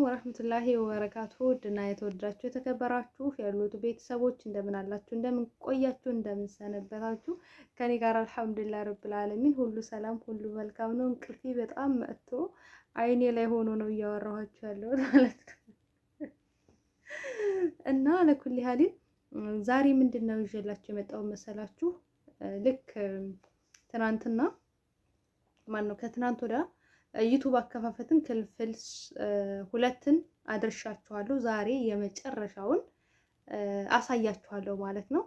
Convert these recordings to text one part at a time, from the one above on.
ወራህመቱላሂ ወበረካቱ ድና የተወደዳችሁ የተከበራችሁ ያሉት ቤተሰቦች እንደምን አላችሁ? እንደምን ቆያችሁ? እንደምን ሰነበታችሁ? ከኔ ጋር አልሐምዱሊላህ ረብል ዓለሚን ሁሉ ሰላም፣ ሁሉ መልካም ነው። እንቅልፌ በጣም መጥቶ አይኔ ላይ ሆኖ ነው እያወራኋችሁ ያለው ማለት ነው። እና ለኩል ያህል ዛሬ ምንድነው ይዤላችሁ የመጣው መሰላችሁ? ልክ ትናንትና ከትናንት ወዲያ ዩቱብ አከፋፈትን ክፍል 2ን አድርሻችኋለሁ። ዛሬ የመጨረሻውን አሳያችኋለሁ ማለት ነው።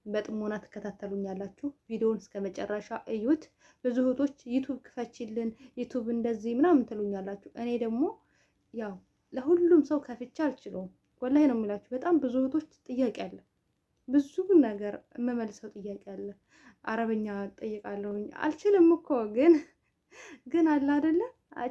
በጥሞና ተከታተሉኛላችሁ። ቪዲዮውን እስከ መጨረሻ እዩት። ብዙ እህቶች ዩቱብ ክፈችልን፣ ዩቱብ እንደዚህ ምናምን ትሉኛላችሁ። እኔ ደግሞ ያው ለሁሉም ሰው ከፍቼ አልችለውም። ወላሂ ነው የምላችሁ። በጣም ብዙ እህቶች ጥያቄ አለ፣ ብዙ ነገር የምመልሰው ጥያቄ አለ። አረበኛ ጠይቃለሁኝ አልችልም እኮ ግን አለ አይደለ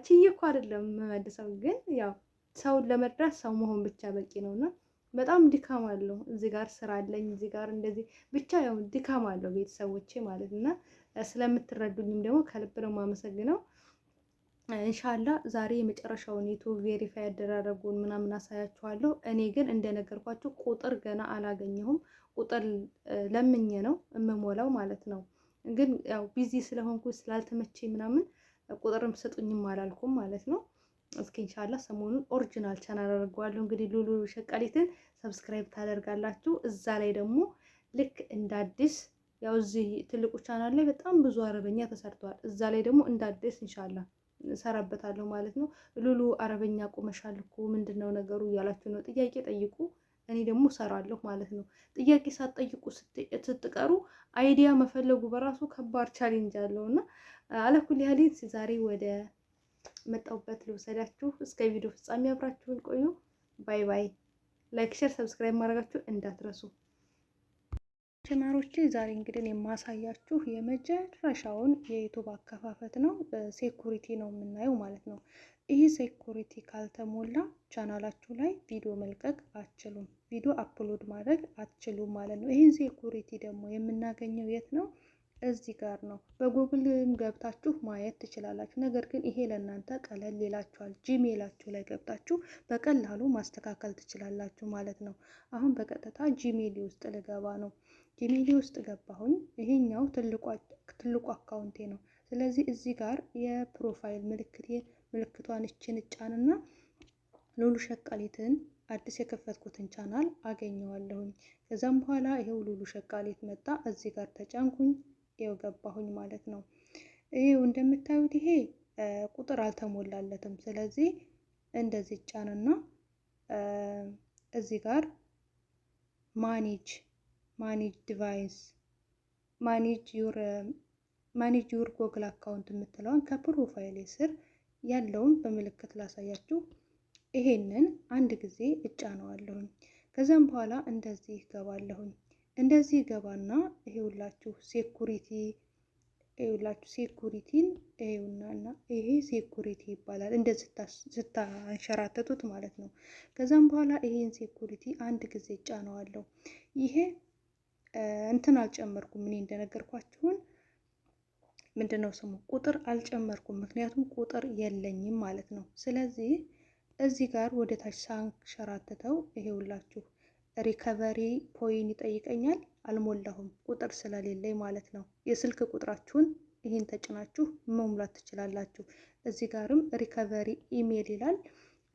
ችዬ እኮ አይደለም የምመልሰው። ግን ያው ሰውን ለመርዳት ሰው መሆን ብቻ በቂ ነውና በጣም ድካም አለው። እዚህ ጋር ስራ አለኝ፣ እዚህ ጋር እንደዚህ ብቻ ያው ድካም አለው ቤተሰቦቼ ማለት እና ስለምትረዱኝም ደግሞ ከልብ ነው የማመሰግነው። ኢንሻአላህ ዛሬ የመጨረሻውን ዩቱብ ቬሪፋይ ያደረጉን ምናምን አሳያችኋለሁ። እኔ ግን እንደነገርኳችሁ ቁጥር ገና አላገኘሁም። ቁጥር ለምኜ ነው የምሞላው ማለት ነው። ግን ያው ቢዚ ስለሆንኩ ስላልተመቼ ምናምን ቁጥርም ስጡኝም አላልኩም ማለት ነው። እስኪ ኢንሻአላህ ሰሞኑን ኦሪጂናል ቻናል አደርገዋለሁ። እንግዲህ ሉሉ ሸቃሊትን ሰብስክራይብ ታደርጋላችሁ። እዛ ላይ ደግሞ ልክ እንደ አዲስ ያው እዚህ ትልቁ ቻናል ላይ በጣም ብዙ አረበኛ ተሰርቷል። እዛ ላይ ደግሞ እንደ አዲስ ኢንሻአላህ እሰራበታለሁ ማለት ነው። ሉሉ አረበኛ ቆመሻል እኮ ምንድነው ነገሩ እያላችሁ ነው። ጥያቄ ጠይቁ፣ እኔ ደግሞ እሰራለሁ ማለት ነው። ጥያቄ ሳትጠይቁ ስትቀሩ አይዲያ መፈለጉ በራሱ ከባድ ቻሌንጅ አለውና አለኩል ያህል ዛሬ ወደ መጣሁበት ልውሰዳችሁ። እስከ ቪዲዮ ፍጻሜ አብራችሁን ቆዩ። ባይ ባይ። ላይክ፣ ሼር፣ ሰብስክራይብ ማድረጋችሁ እንዳትረሱ ጀማሮቼ። ዛሬ እንግዲህ የማሳያችሁ የመጨረሻውን የዩቱብ አከፋፈት ነው። ሴኩሪቲ ነው የምናየው ማለት ነው። ይህ ሴኩሪቲ ካልተሞላ ቻናላችሁ ላይ ቪዲዮ መልቀቅ አትችሉም፣ ቪዲዮ አፕሎድ ማድረግ አትችሉም ማለት ነው። ይህን ሴኩሪቲ ደግሞ የምናገኘው የት ነው? እዚህ ጋር ነው። በጉግልም ገብታችሁ ማየት ትችላላችሁ። ነገር ግን ይሄ ለእናንተ ቀለል ይላችኋል። ጂሜላችሁ ላይ ገብታችሁ በቀላሉ ማስተካከል ትችላላችሁ ማለት ነው። አሁን በቀጥታ ጂሜል ውስጥ ልገባ ነው። ጂሜል ውስጥ ገባሁኝ። ይሄኛው ትልቁ አካውንቴ ነው። ስለዚህ እዚህ ጋር የፕሮፋይል ምልክቷን እችን እጫንና ሉሉ ሸቃሊትን አዲስ የከፈትኩትን ቻናል አገኘዋለሁኝ። ከዛም በኋላ ይሄው ሉሉ ሸቃሊት መጣ። እዚህ ጋር ተጫንኩኝ። ይሄው ገባሁኝ ማለት ነው። ይሄው እንደምታዩት ይሄ ቁጥር አልተሞላለትም። ስለዚህ እንደዚህ ጫንና እዚህ ጋር ማኔጅ ዲቫይስ ማኔጅ ዩር ጎግል አካውንት የምትለውን ከፕሮፋይል ስር ያለውን በምልክት ላሳያችሁ። ይሄንን አንድ ጊዜ እጫነዋለሁኝ። ከዛም በኋላ እንደዚህ ገባለሁኝ። እንደዚህ ገባና ይሄውላችሁ ሴኩሪቲን ይሄውና ይሄ ሴኩሪቲ ይባላል። እንደዚህ ስታንሸራተቱት ማለት ነው። ከዛም በኋላ ይሄን ሴኩሪቲ አንድ ጊዜ እጫነዋለሁ። ይሄ እንትን አልጨመርኩም። እኔ እንደነገርኳችሁን ምንድነው ስሙ ቁጥር አልጨመርኩም፣ ምክንያቱም ቁጥር የለኝም ማለት ነው። ስለዚህ እዚህ ጋር ወደ ታች ሳንሸራተተው ይሄውላችሁ ሪከቨሪ ፖይንት ይጠይቀኛል። አልሞላሁም ቁጥር ስለሌለኝ ማለት ነው። የስልክ ቁጥራችሁን ይሄን ተጭናችሁ መሙላት ትችላላችሁ። እዚህ ጋርም ሪከቨሪ ኢሜል ይላል።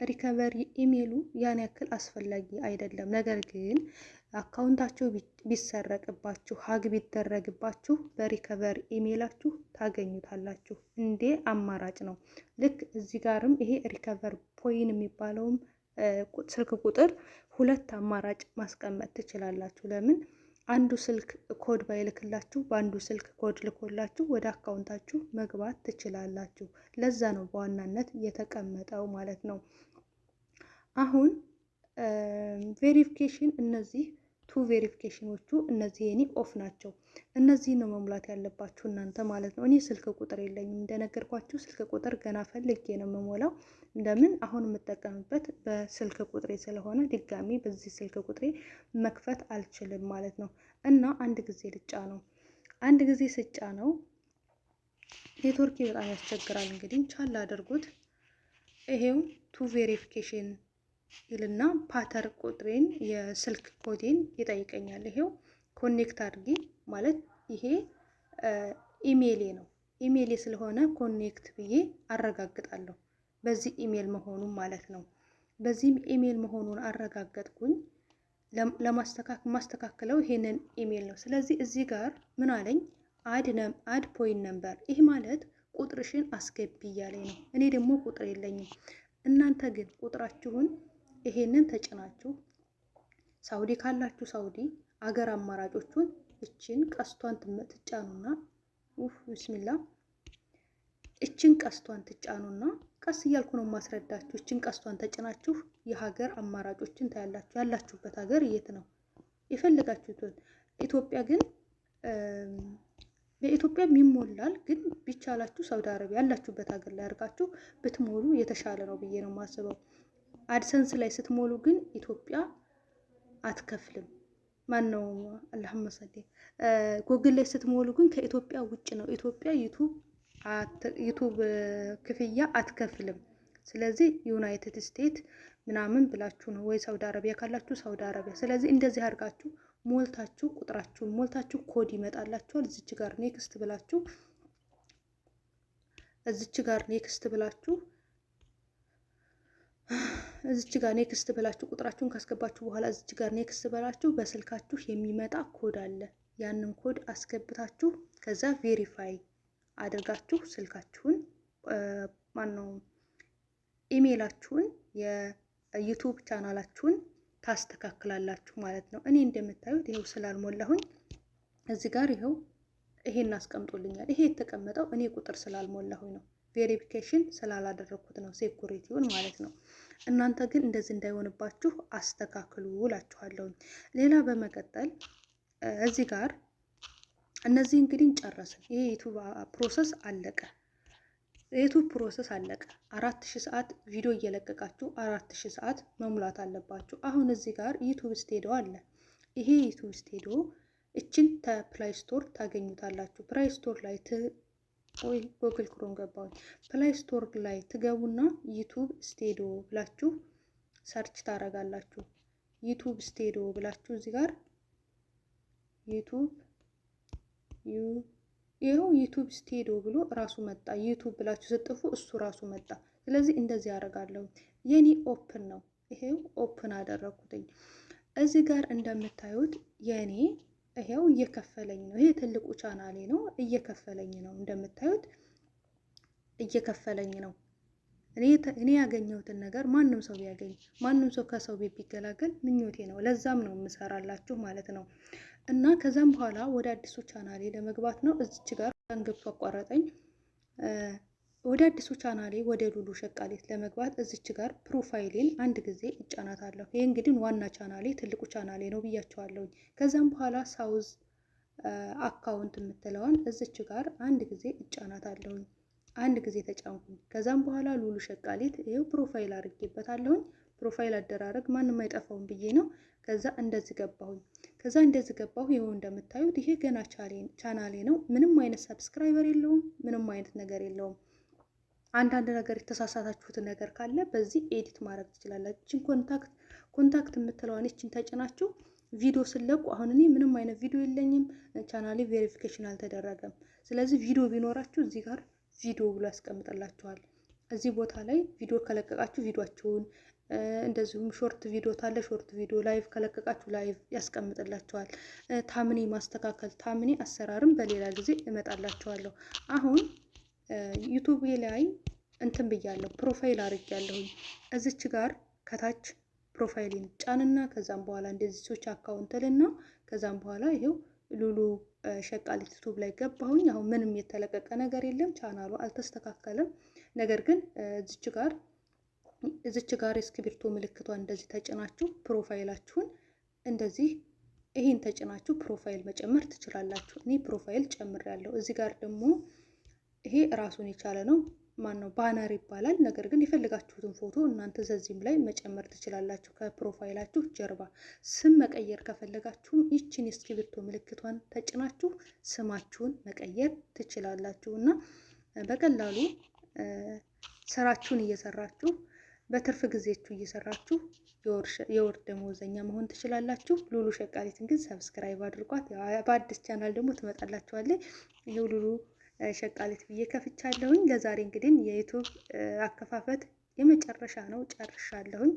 ሪከቨሪ ኢሜሉ ያን ያክል አስፈላጊ አይደለም። ነገር ግን አካውንታችሁ ቢሰረቅባችሁ ሀግ ቢደረግባችሁ በሪከቨሪ ኢሜላችሁ ታገኙታላችሁ። እንዴ አማራጭ ነው። ልክ እዚህ ጋርም ይሄ ሪከቨር ፖይንት የሚባለውም ስልክ ቁጥር 2 አማራጭ ማስቀመጥ ትችላላችሁ። ለምን አንዱ ስልክ ኮድ ባይልክላችሁ በአንዱ ስልክ ኮድ ልኮላችሁ ወደ አካውንታችሁ መግባት ትችላላችሁ። ለዛ ነው በዋናነት የተቀመጠው ማለት ነው። አሁን ቬሪፊኬሽን እነዚህ ቬሪፊኬሽኖቹ እነዚህ የኔ ኦፍ ናቸው። እነዚህ ነው መሙላት ያለባችሁ እናንተ ማለት ነው። እኔ ስልክ ቁጥር የለኝም እንደነገርኳችሁ፣ ስልክ ቁጥር ገና ፈልጌ ነው የምሞላው። እንደምን አሁን የምጠቀምበት በስልክ ቁጥሬ ስለሆነ ድጋሚ በዚህ ስልክ ቁጥሬ መክፈት አልችልም ማለት ነው። እና አንድ ጊዜ አንድ ጊዜ ስጫ ነው ኔትወርክ በጣም ያስቸግራል። እንግዲህ ቻል አድርጉት። ይሄው ቱ ቬሪፊኬሽን ይልና ፓተር ቁጥሬን የስልክ ኮዴን ይጠይቀኛል። ይሄው ኮኔክት አድርጊ ማለት ይሄ ኢሜይሌ ነው። ኢሜይሌ ስለሆነ ኮኔክት ብዬ አረጋግጣለሁ በዚህ ኢሜይል መሆኑን ማለት ነው። በዚህም ኢሜይል መሆኑን አረጋገጥኩኝ። ማስተካከለው ይሄንን ኢሜይል ነው። ስለዚህ እዚህ ጋር ምን አለኝ? አድ ፖይንት ነምበር። ይህ ማለት ቁጥርሽን አስገቢ እያለኝ ነው። እኔ ደግሞ ቁጥር የለኝም። እናንተ ግን ቁጥራችሁን ይሄንን ተጭናችሁ ሳውዲ ካላችሁ ሳውዲ አገር አማራጮቹን እችን ቀስቷን ትጫኑና ቢስሚላ እችን ቀስቷን ትጫኑና ቀስ እያልኩ ነው ማስረዳችሁ። እችን ቀስቷን ተጭናችሁ የሀገር አማራጮችን ታያላችሁ። ያላችሁበት ሀገር የት ነው የፈለጋችሁትን። ኢትዮጵያ ግን በኢትዮጵያ ይሞላል፣ ግን ቢቻላችሁ ሳውዲ አረቢያ ያላችሁበት ሀገር ላይ አድርጋችሁ ብትሞሉ የተሻለ ነው ብዬ ነው የማስበው። አድሰንስ ላይ ስትሞሉ ግን ኢትዮጵያ አትከፍልም። ማን ነው አላህም መሰለኝ። ጎግል ላይ ስትሞሉ ግን ከኢትዮጵያ ውጭ ነው። ኢትዮጵያ ዩቱብ ክፍያ አትከፍልም። ስለዚህ ዩናይትድ ስቴትስ ምናምን ብላችሁ ነው ወይ ሳውዲ አረቢያ ካላችሁ ሳውዲ አረቢያ። ስለዚህ እንደዚህ አድርጋችሁ ሞልታችሁ ቁጥራችሁን ሞልታችሁ ኮድ ይመጣላችኋል። እዚች ጋር ኔክስት ብላችሁ እዚች ጋር ኔክስት ብላችሁ ቁጥራችሁን ካስገባችሁ በኋላ እዚች ጋር ኔክስት ብላችሁ በስልካችሁ የሚመጣ ኮድ አለ። ያንን ኮድ አስገብታችሁ ከዛ ቬሪፋይ አድርጋችሁ ስልካችሁን ኢሜይላችሁን የዩቱብ ቻናላችሁን ታስተካክላላችሁ ማለት ነው። እኔ እንደምታዩት ይሄው ስላልሞላሁኝ እዚህ ጋር ይሄው ይሄን አስቀምጦልኛል። ይሄ የተቀመጠው እኔ ቁጥር ስላልሞላሁኝ ነው። ቬሪፊኬሽን ስላላደረኩት ነው፣ ሴኩሪቲውን ማለት ነው። እናንተ ግን እንደዚህ እንዳይሆንባችሁ አስተካክሉ እላችኋለሁ። ሌላ በመቀጠል እዚህ ጋር እነዚህ እንግዲህ ጨረስን። ይሄ ዩቱብ ፕሮሰስ አለቀ። የዩቱብ ፕሮሰስ አለቀ። 4000 ሰዓት ቪዲዮ እየለቀቃችሁ 4000 ሰዓት መሙላት አለባችሁ። አሁን እዚህ ጋር ዩቱብ ስቱዲዮ አለ። ይሄ ዩቱብ ስቱዲዮ እችን ፕላይ ስቶር ታገኙታላችሁ። ፕላይ ስቶር ላይ ጎግል ክሮም ገባሁኝ። ፕላይ ስቶር ላይ ትገቡና ዩቱብ ስቱዲዮ ብላችሁ ሰርች ታረጋላችሁ። ዩቱብ ስቱዲዮ ብላችሁ እዚህ ጋር ይሄው ዩቱብ ስቱዲዮ ብሎ ራሱ መጣ። ዩቱብ ብላችሁ ስጥፉ እሱ ራሱ መጣ። ስለዚህ እንደዚህ ያደርጋለሁ። የኔ ኦፕን ነው። ይሄው ኦፕን አደረኩትኝ። እዚህ ጋር እንደምታዩት የኔ ይሄው እየከፈለኝ ነው። ይሄ ትልቁ ቻናሌ ነው። እየከፈለኝ ነው። እንደምታዩት እየከፈለኝ ነው። እኔ ያገኘሁትን ነገር ማንም ሰው ቢያገኝ ማንም ሰው ከሰው ቤት ቢገላገል ምኞቴ ነው። ለዛም ነው የምሰራላችሁ ማለት ነው። እና ከዛም በኋላ ወደ አዲሱ ቻናሌ ለመግባት ነው። እዚች ጋር አንገብቶ አቋረጠኝ። ወደ አዲሱ ቻናሌ ወደ ሉሉ ሸቃሌት ለመግባት እዚች ጋር ፕሮፋይሌን አንድ ጊዜ እጫናታለሁ። ይሄ እንግዲህ ዋና ቻናሌ ትልቁ ቻናሌ ነው ብያቸዋለሁ። ከዛም በኋላ ሳውዝ አካውንት የምትለዋን እዚች ጋር አንድ ጊዜ እጫናታለሁ። አንድ ጊዜ ተጫንኩኝ። ከዛም በኋላ ሉሉ ሸቃሌት ይሄው ፕሮፋይል አድርጌበታለሁ። ፕሮፋይል አደራረግ ማንም አይጠፋውም ብዬ ነው። ከዛ እንደዚህ ገባሁኝ። ከዛ እንደዚህ ገባሁ። ይሄው እንደምታዩት ይሄ ገና ቻናሌ ነው። ምንም አይነት ሰብስክራይበር የለውም። ምንም አይነት ነገር የለውም። አንዳንድ ነገር የተሳሳታችሁት ነገር ካለ በዚህ ኤዲት ማድረግ ትችላላችሁ። እቺን ኮንታክት የምትለዋን እቺን ተጭናችሁ ቪዲዮ ስለቁ። አሁን እኔ ምንም አይነት ቪዲዮ የለኝም። ቻናሌ ቬሪፊኬሽን አልተደረገም። ስለዚህ ቪዲዮ ቢኖራችሁ እዚህ ጋር ቪዲዮ ብሎ ያስቀምጥላችኋል። እዚህ ቦታ ላይ ቪዲዮ ከለቀቃችሁ ቪዲዮአችሁን፣ እንደዚሁም ሾርት ቪዲዮ ታለ ሾርት ቪዲዮ፣ ላይቭ ከለቀቃችሁ ላይቭ ያስቀምጥላችኋል። ታምኔ ማስተካከል፣ ታምኔ አሰራርም በሌላ ጊዜ እመጣላችኋለሁ። አሁን ዩቱብ ላይ እንትን ብያለሁ፣ ፕሮፋይል አድርጌያለሁኝ። እዚች ጋር ከታች ፕሮፋይልን ጫንና ከዛም በኋላ እንደዚህ ሶች አካውንትልና ከዛም በኋላ ይሄው ሉሉ ሸቃሊት ዩቱብ ላይ ገባሁኝ። አሁን ምንም የተለቀቀ ነገር የለም፣ ቻናሉ አልተስተካከለም። ነገር ግን እዚች ጋር እስክሪብቶ ምልክቷን እንደዚህ ተጭናችሁ ፕሮፋይላችሁን እንደዚህ ይሄን ተጭናችሁ ፕሮፋይል መጨመር ትችላላችሁ። እኔ ፕሮፋይል ጨምሬያለሁ። እዚህ ጋር ደግሞ ይሄ ራሱን የቻለ ነው። ማነው ባነር ይባላል። ነገር ግን የፈለጋችሁትን ፎቶ እናንተ ዘዚህም ላይ መጨመር ትችላላችሁ። ከፕሮፋይላችሁ ጀርባ ስም መቀየር ከፈለጋችሁም ይችን የእስክሪብቶ ምልክቷን ተጭናችሁ ስማችሁን መቀየር ትችላላችሁ እና በቀላሉ ስራችሁን እየሰራችሁ በትርፍ ጊዜያችሁ እየሰራችሁ የወር ደመወዘኛ መሆን ትችላላችሁ። ሉሉ ሸቃሊትን ግን ሰብስክራይብ አድርጓት። በአዲስ ቻናል ደግሞ ትመጣላችኋለች። ይሄው ሉሉ ሸቃሊት ብዬ ከፍቻለሁኝ። ለዛሬ እንግዲህ የዩቱብ አከፋፈት የመጨረሻ ነው፣ ጨርሻለሁኝ።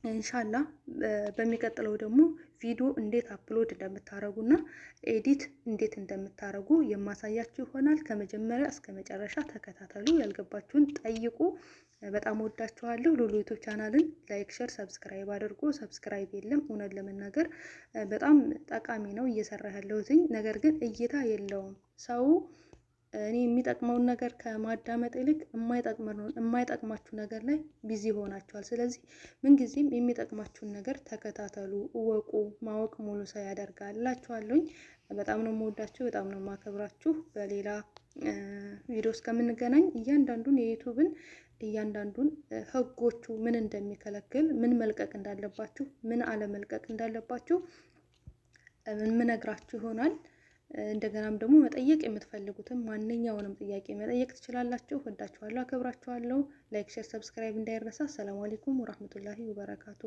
ኢንሻላ በሚቀጥለው ደግሞ ቪዲዮ እንዴት አፕሎድ እንደምታረጉና ኤዲት እንዴት እንደምታረጉ የማሳያችሁ ይሆናል። ከመጀመሪያ እስከ መጨረሻ ተከታተሉ። ያልገባችሁን ጠይቁ። በጣም ወዳችኋለሁ። ሉሉ ዩቱብ ቻናልን ላይክ፣ ሼር፣ ሰብስክራይብ አድርጎ ሰብስክራይብ የለም። እውነት ለመናገር በጣም ጠቃሚ ነው እየሰራ ያለሁትኝ፣ ነገር ግን እይታ የለውም። ሰው እኔ የሚጠቅመውን ነገር ከማዳመጥ ይልቅ የማይጠቅማችሁ ነገር ላይ ቢዚ ሆናችኋል። ስለዚህ ምንጊዜም የሚጠቅማችሁን ነገር ተከታተሉ፣ እወቁ። ማወቅ ሙሉ ሰው ያደርጋል እላችኋለሁኝ። በጣም ነው የምወዳችሁ፣ በጣም ነው የማከብራችሁ። በሌላ ቪዲዮ እስከምንገናኝ እያንዳንዱን የዩቱብን እያንዳንዱን ህጎቹ ምን እንደሚከለክል፣ ምን መልቀቅ እንዳለባችሁ፣ ምን አለመልቀቅ እንዳለባችሁ ምነግራችሁ ይሆናል። እንደገናም ደግሞ መጠየቅ የምትፈልጉትን ማንኛውንም ጥያቄ መጠየቅ ትችላላችሁ። ወዳችኋለሁ፣ አከብራችኋለሁ። ላይክ፣ ሼር፣ ሰብስክራይብ እንዳይረሳ። ሰላም አለይኩም ወራህመቱላሂ ወበረካቱ።